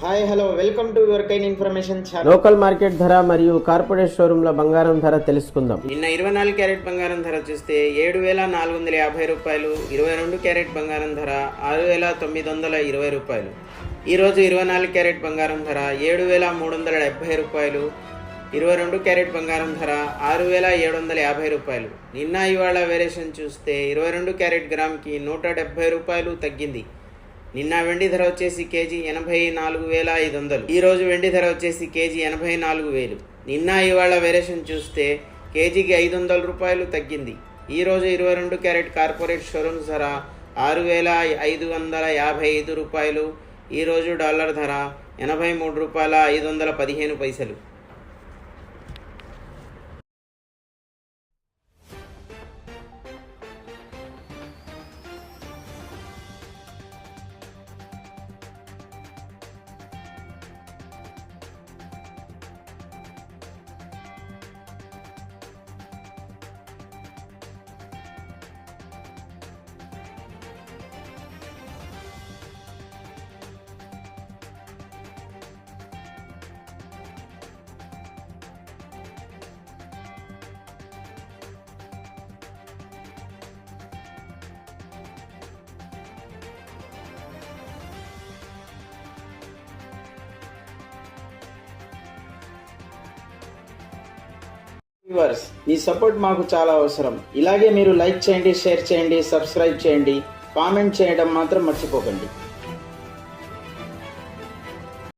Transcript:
Hi hello welcome to your cane information channel. Local market ధర మరియు corporate షోరూమ్ల బంగారం ధర తెలుసుకుందాం. నిన్న 24 క్యారెట్ బంగారం ధర చూస్తే 7,450 రూపాయలు, 22 క్యారెట్ బంగారం ధర 6,920 రూపాయలు. ఈరోజు 24 క్యారెట్ బంగారం ధర 7,370 రూపాయలు, 22 క్యారెట్ బంగారం ధర 6,750 రూపాయలు. నిన్న ఇవాళ వేరియేషన్ చూస్తే 22 క్యారెట్ గ్రామ్కి 170 రూపాయలు తగ్గింది. నిన్న వెండి ధర వచ్చేసి కేజీ 84,500. ఈరోజు వెండి ధర వచ్చేసి కేజీ 84,000. నిన్న ఇవాళ వేరియేషన్ చూస్తే కేజీకి 500 రూపాయలు తగ్గింది. ఈరోజు 22 క్యారెట్ కార్పొరేట్ షోరూమ్స్ ధర 6,555 రూపాయలు. ఈరోజు డాలర్ ధర 83 రూపాయల 515 పైసలు. వ్యూవర్స్, మీ సపోర్ట్ మాకు చాలా అవసరం. ఇలాగే మీరు లైక్ చేయండి, షేర్ చేయండి, సబ్స్క్రైబ్ చేయండి, కామెంట్ చేయడం మాత్రం మర్చిపోకండి.